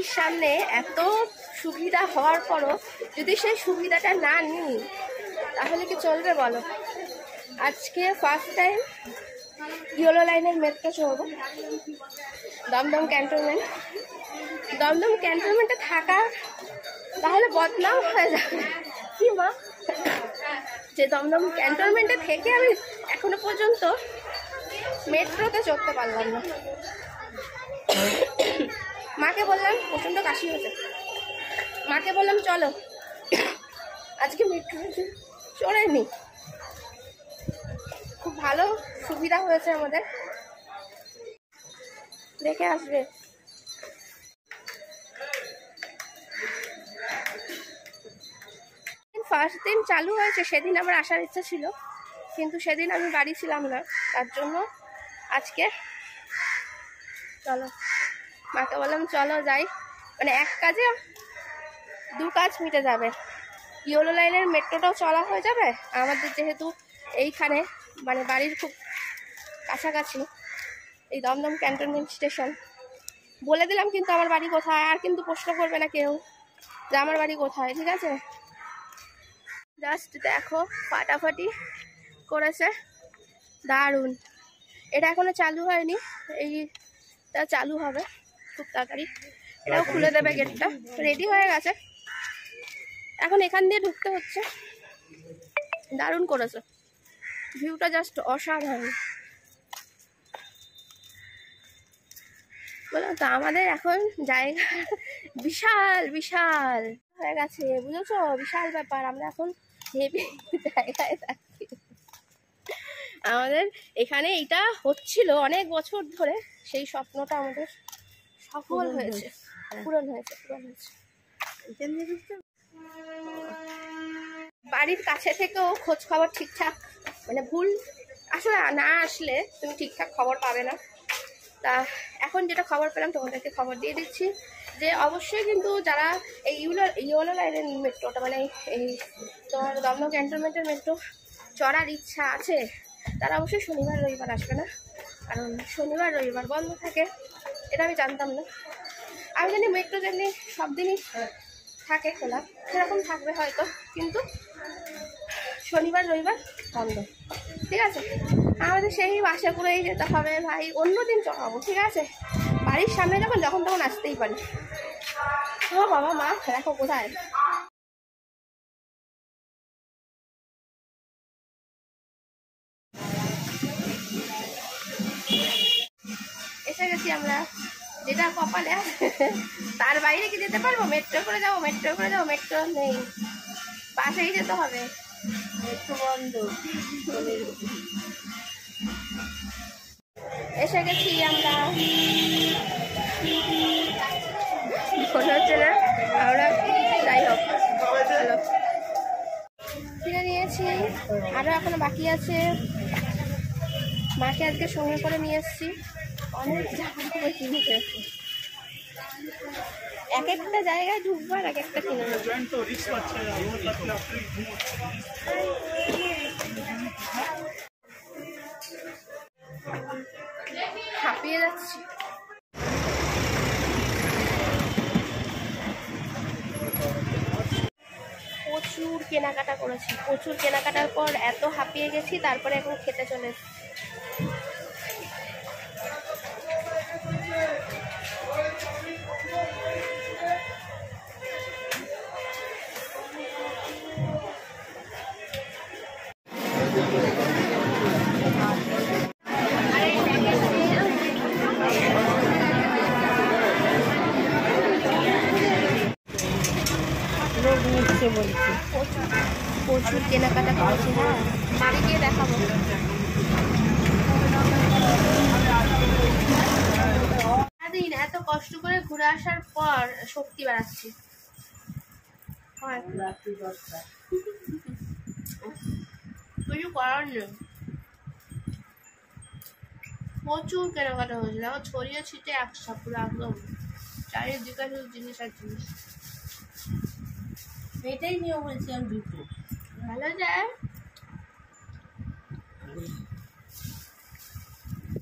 বাড়ির সামনে এত সুবিধা হওয়ার পরও যদি সেই সুবিধাটা না নিই তাহলে কি চলবে বলো। আজকে ফার্স্ট টাইম ইয়েলো লাইনের মেট্রো চড়বো দমদম ক্যান্টনমেন্ট। দমদম ক্যান্টনমেন্টে থাকা তাহলে বদনাম হয়ে যাবে কি মা, যে দমদম ক্যান্টনমেন্টে থেকে আমি এখনো পর্যন্ত মেট্রোতে চড়তে পারলাম না। মাকে বললাম, প্রচণ্ড কাশি হয়েছে, মাকে বললাম চলো আজকে মেট্রোতে চড়ে নি। খুব ভালো সুবিধা হয়েছে আমাদের, দেখে আসবে। ফার্স্ট দিন চালু হয়েছে, সেদিন আমার আসার ইচ্ছা ছিল, কিন্তু সেদিন আমি বাড়ি ছিলাম না, তার জন্য আজকে চলো মাকে বললাম চলো যাই, মানে এক কাজে দু কাজ মিটে যাবে। ইয়েলো লাইনের মেট্রোটাও চলা হয়ে যাবে আমাদের, যেহেতু এইখানে মানে বাড়ির খুব কাছাকাছি এই দমদম ক্যান্টনমেন্ট স্টেশন। বলে দিলাম কিন্তু আমার বাড়ি কোথায়, আর কিন্তু প্রশ্ন করবে না কেউ যে আমার বাড়ি কোথায়, ঠিক আছে। জাস্ট দেখো ফাটাফাটি করেছে, দারুণ। এটা এখনো চালু হয়নি, এইটা চালু হবে খুব তাড়াতাড়ি, এটাও খুলে দেবে গেটটা, রেডি হয়ে গেছে, এখন এখান দিয়ে ঢুকতে হচ্ছে। দারুণ করেছে, ভিউটা জাস্ট অসাধারণ। বললাম তো আমাদের এখন জায়গা বিশাল বিশাল হয়ে গেছে, বুঝেছো, বিশাল ব্যাপার। আমরা এখন হেভি জায়গায় থাকি। আমাদের এখানে এটা হচ্ছিল অনেক বছর ধরে, সেই স্বপ্নটা আমাদের সফল হয়েছে, পূরণ হয়েছে। বাড়ির কাছে থেকেও খোঁজ খবর ঠিকঠাক, মানে ভুল আসলে না আসলে তুমি ঠিকঠাক খবর পাবে না। তা এখন যেটা খবর পেলাম তোমাদেরকে খবর দিয়ে দিচ্ছি, যে অবশ্যই কিন্তু যারা এই ইয়েলো লাইনের মেট্রোটা মানে এই তোমার দমদম ক্যান্টনমেন্টের মেট্রো চড়ার ইচ্ছা আছে, তারা অবশ্যই শনিবার রবিবার আসবে না, কারণ শনিবার রবিবার বন্ধ থাকে। এটা আমি জানতাম না, আমি জানি মেট্রো যেমনি সব দিনই থাকে খোলা সেরকম থাকবে হয়তো, কিন্তু শনিবার রবিবার বন্ধ, ঠিক আছে। আমাদের সেই বাসে করেই যেতে হবে ভাই, অন্য দিন চড়াবো, ঠিক আছে। বাড়ির সামনে যখন তখন আসতেই পারি। ও বাবা মা দেখো কোথায় এসে গেছি আমরা, যেটা কপালে আছে তার বাইরে কি যেতে পারবো? মেট্রো করে যাবো, মেট্রো নেই, বাসেই যেতে হবে, মেট্রো বন্ধ। এসে গেছি আমরা, মনে হচ্ছে না আমরা, যাই হোক চলো কিনে নিয়েছি, আরো এখনো বাকি আছে। মাকে আজকে সঙ্গে করে নিয়ে এসছি, অনেক জামা কাপড় কিনেছে, এক একটা জায়গায় ঢুকবো আর এক একটা কিনে নেবো। হাঁপিয়ে যাচ্ছি। প্রচুর কেনাকাটা করেছি, প্রচুর কেনাকাটার পর এত হাঁপিয়ে গেছি, তারপরে এখন খেতে চলে এসেছি। প্রচুর কেনাকাটা করেছি, হ্যাঁ বাড়ি গিয়ে দেখাবো। সারাদিন এত কষ্ট করে ঘুরে আসার পর শক্তি বাড়াচ্ছি, কিছু করার নেই। প্রচুর কেনাকাটা হয়েছিল, ছড়িয়ে ছিটে একসা পুরো একদম চারিদিকে শুধু জিনিস আর জিনিস। এটাই নিয়ে বলছি আমি দুটো ভালো যায়।